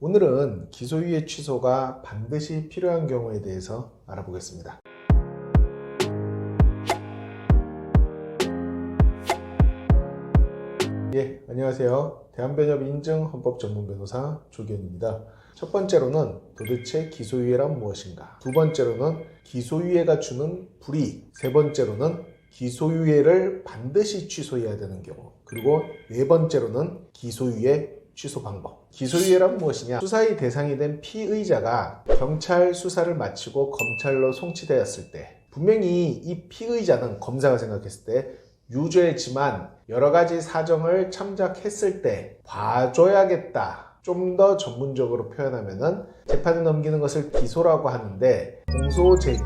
오늘은 기소유예 취소가 반드시 필요한 경우에 대해서 알아보겠습니다. 안녕하세요. 대한변협 인증 헌법전문변호사 조기현입니다. 첫 번째로는 도대체 기소유예란 무엇인가? 두 번째로는 기소유예가 주는 불이익. 세 번째로는 기소유예를 반드시 취소해야 되는 경우. 그리고 네 번째로는 기소유예 취소 방법. 기소유예란 무엇이냐? 수사의 대상이 된 피의자가 경찰 수사를 마치고 검찰로 송치되었을 때 분명히 이 피의자는 검사가 생각했을 때 유죄지만 여러 가지 사정을 참작했을 때 봐줘야겠다. 좀 더 전문적으로 표현하면은 재판에 넘기는 것을 기소라고 하는데 공소 제기,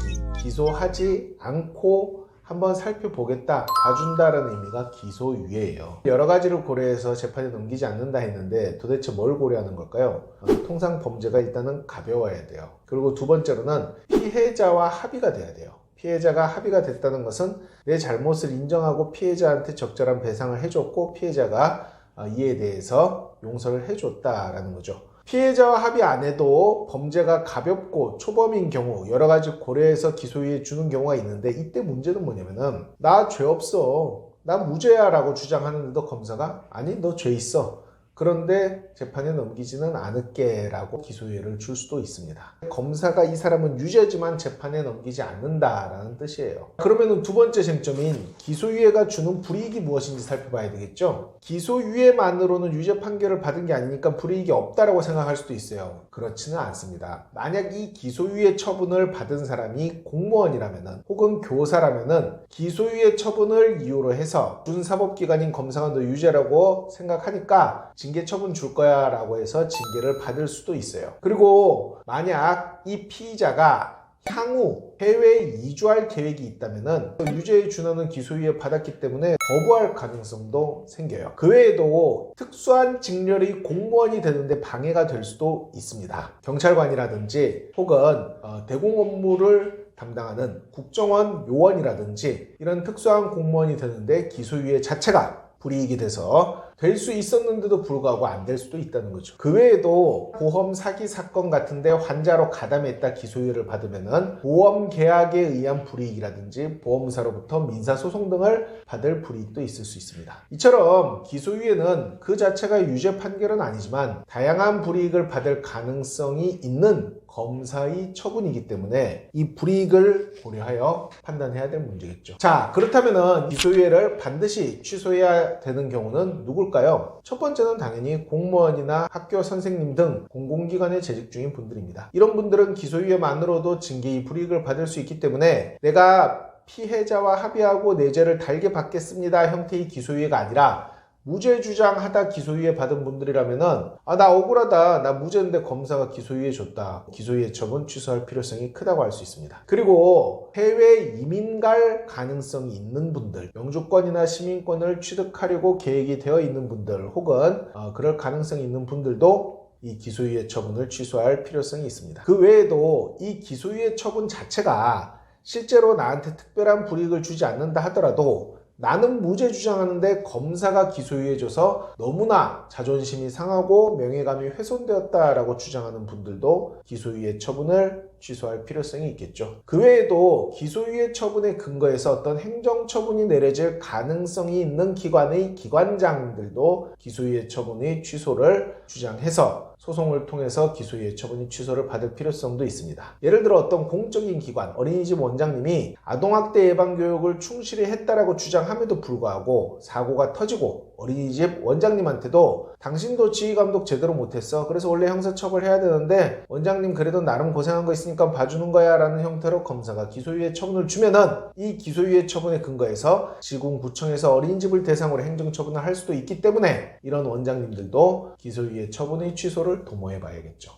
기소하지 않고 한번 살펴보겠다, 봐준다라는 의미가 기소유예예요. 여러 가지를 고려해서 재판에 넘기지 않는다 했는데 도대체 뭘 고려하는 걸까요? 통상 범죄가 일단은 가벼워야 돼요. 그리고 두 번째로는 피해자와 합의가 돼야 돼요. 피해자가 합의가 됐다는 것은 내 잘못을 인정하고 피해자한테 적절한 배상을 해줬고 피해자가 이에 대해서 용서를 해줬다라는 거죠. 피해자와 합의 안 해도 범죄가 가볍고 초범인 경우 여러 가지 고려해서 기소유예 주는 경우가 있는데 이때 문제는 뭐냐면은 나 죄 없어, 나 무죄야 라고 주장하는데도 검사가 아니 너 죄 있어, 그런데 재판에 넘기지는 않을게 라고 기소유예를 줄 수도 있습니다. 검사가 이 사람은 유죄지만 재판에 넘기지 않는다라는 뜻이에요. 그러면 두 번째 쟁점인 기소유예가 주는 불이익이 무엇인지 살펴봐야 되겠죠. 기소유예만으로는 유죄 판결을 받은 게 아니니까 불이익이 없다라고 생각할 수도 있어요. 그렇지는 않습니다. 만약 이 기소유예 처분을 받은 사람이 공무원이라면은 혹은 교사라면은 기소유예 처분을 이유로 해서 준사법기관인 검사가 너 유죄라고 생각하니까 징계 처분 줄 거야 라고 해서 징계를 받을 수도 있어요. 그리고 만약 이 피의자가 향후 해외에 이주할 계획이 있다면은 유죄에 준하는 기소유예 받았기 때문에 거부할 가능성도 생겨요. 그 외에도 특수한 직렬의 공무원이 되는데 방해가 될 수도 있습니다. 경찰관이라든지 혹은 대공 업무를 담당하는 국정원 요원이라든지 이런 특수한 공무원이 되는데 기소유예 자체가 불이익이 돼서 될 수 있었는데도 불구하고 안 될 수도 있다는 거죠. 그 외에도 보험 사기 사건 같은데 환자로 가담했다 기소유예를 받으면은 보험 계약에 의한 불이익이라든지 보험사로부터 민사소송 등을 받을 불이익도 있을 수 있습니다. 이처럼 기소유예는 그 자체가 유죄 판결은 아니지만 다양한 불이익을 받을 가능성이 있는 검사의 처분이기 때문에 이 불이익을 고려하여 판단해야 될 문제겠죠. 자, 그렇다면은 기소유예를 반드시 취소해야 되는 경우는 누굴까요? 첫 번째는 당연히 공무원이나 학교 선생님 등 공공기관에 재직 중인 분들입니다. 이런 분들은 기소유예만으로도 징계의 불이익을 받을 수 있기 때문에 내가 피해자와 합의하고 내 죄를 달게 받겠습니다 형태의 기소유예가 아니라 무죄 주장하다 기소유예 받은 분들이라면은 나 억울하다, 나 무죄인데 검사가 기소유예 줬다, 기소유예 처분 취소할 필요성이 크다고 할 수 있습니다. 그리고 해외 이민 갈 가능성이 있는 분들, 영주권이나 시민권을 취득하려고 계획이 되어 있는 분들 혹은 그럴 가능성이 있는 분들도 이 기소유예 처분을 취소할 필요성이 있습니다. 그 외에도 이 기소유예 처분 자체가 실제로 나한테 특별한 불이익을 주지 않는다 하더라도 나는 무죄 주장하는데 검사가 기소유예줘서 너무나 자존심이 상하고 명예감이 훼손되었다라고 주장하는 분들도 기소유예 처분을 취소할 필요성이 있겠죠. 그 외에도 기소유예 처분에 근거해서 어떤 행정처분이 내려질 가능성이 있는 기관의 기관장들도 기소유예 처분의 취소를 주장해서 소송을 통해서 기소유예 처분이 취소를 받을 필요성도 있습니다. 예를 들어 어떤 공적인 기관, 어린이집 원장님이 아동학대 예방교육을 충실히 했다라고 주장함에도 불구하고 사고가 터지고 어린이집 원장님한테도 당신도 지휘감독 제대로 못했어, 그래서 원래 형사처벌해야 되는데 원장님 그래도 나름 고생한 거 있으니까 봐주는 거야 라는 형태로 검사가 기소유예 처분을 주면은 이 기소유예 처분에 근거해서 지공구청에서 어린이집을 대상으로 행정처분을 할 수도 있기 때문에 이런 원장님들도 기소유예 처분의 취소를 도모해 봐야겠죠.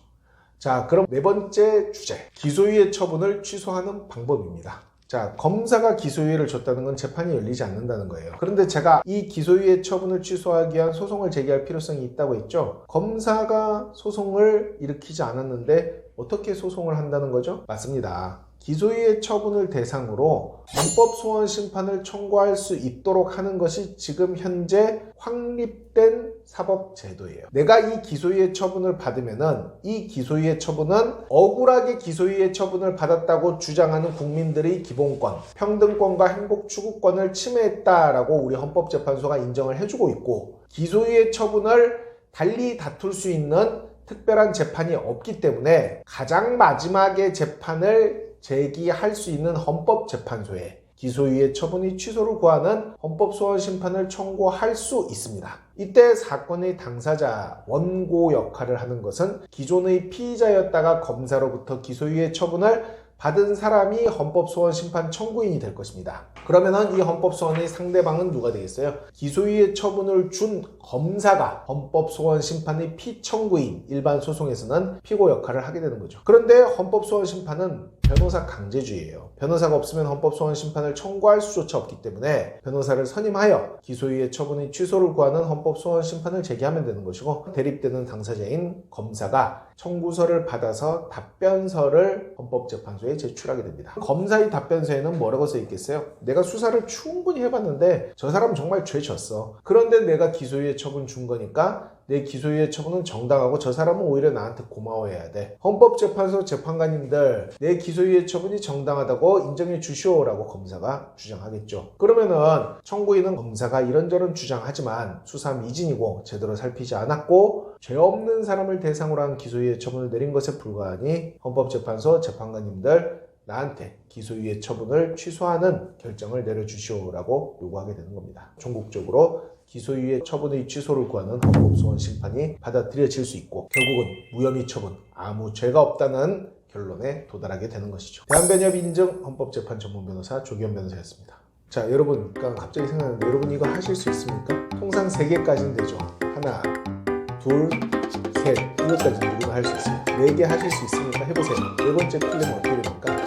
자, 그럼 네 번째 주제, 기소유예 처분을 취소하는 방법입니다. 자, 검사가 기소유예를 줬다는 건 재판이 열리지 않는다는 거예요. 그런데 제가 이 기소유예 처분을 취소하기 위한 소송을 제기할 필요성이 있다고 했죠. 검사가 소송을 일으키지 않았는데 어떻게 소송을 한다는 거죠? 맞습니다. 기소유예 처분을 대상으로 헌법소원 심판을 청구할 수 있도록 하는 것이 지금 현재 확립된 사법제도예요. 내가 이 기소유예 처분을 받으면은 이 기소유예 처분은 억울하게 기소유예 처분을 받았다고 주장하는 국민들의 기본권, 평등권과 행복추구권을 침해했다라고 우리 헌법재판소가 인정을 해주고 있고, 기소유예 처분을 달리 다툴 수 있는 특별한 재판이 없기 때문에 가장 마지막에 재판을 제기할 수 있는 헌법재판소에 기소유예 처분의 취소를 구하는 헌법소원 심판을 청구할 수 있습니다. 이때 사건의 당사자, 원고 역할을 하는 것은 기존의 피의자였다가 검사로부터 기소유예 처분을 받은 사람이 헌법소원 심판 청구인이 될 것입니다. 그러면은 이 헌법소원의 상대방은 누가 되겠어요? 기소유예 처분을 준 검사가 헌법소원 심판의 피청구인, 일반 소송에서는 피고 역할을 하게 되는 거죠. 그런데 헌법소원 심판은 변호사 강제주의예요. 변호사가 없으면 헌법소원 심판을 청구할 수조차 없기 때문에 변호사를 선임하여 기소유예 처분의 취소를 구하는 헌법소원 심판을 제기하면 되는 것이고, 대립되는 당사자인 검사가 청구서를 받아서 답변서를 헌법재판소에 제출하게 됩니다. 검사의 답변서에는 뭐라고 써 있겠어요? 내가 수사를 충분히 해봤는데 저 사람 정말 죄 졌어. 그런데 내가 기소유예 처분 준 거니까 내 기소유예 처분은 정당하고 저 사람은 오히려 나한테 고마워해야 돼. 헌법재판소 재판관님들, 내 기소유예 처분이 정당하다고 인정해 주시오라고 검사가 주장하겠죠. 그러면은 청구인은 검사가 이런저런 주장하지만 수사 미진이고 제대로 살피지 않았고 죄 없는 사람을 대상으로 한 기소유예 처분을 내린 것에 불과하니 헌법재판소 재판관님들, 나한테 기소유예 처분을 취소하는 결정을 내려주시오라고 요구하게 되는 겁니다. 전국적으로 기소유예 처분의 취소를 구하는 헌법소원 심판이 받아들여질 수 있고, 결국은 무혐의 처분, 아무 죄가 없다는 결론에 도달하게 되는 것이죠. 대한변협 인증 헌법재판 전문 변호사 조기현 변호사였습니다. 자, 여러분, 갑자기 생각나는데 여러분 이거 하실 수 있습니까? 통상 3개까지는 되죠. 하나, 둘, 셋, 이것까지 누구나 할 수 있어요. 4개 하실 수 있으니까 해보세요. 4번째 필름은 어떻게 됩니까?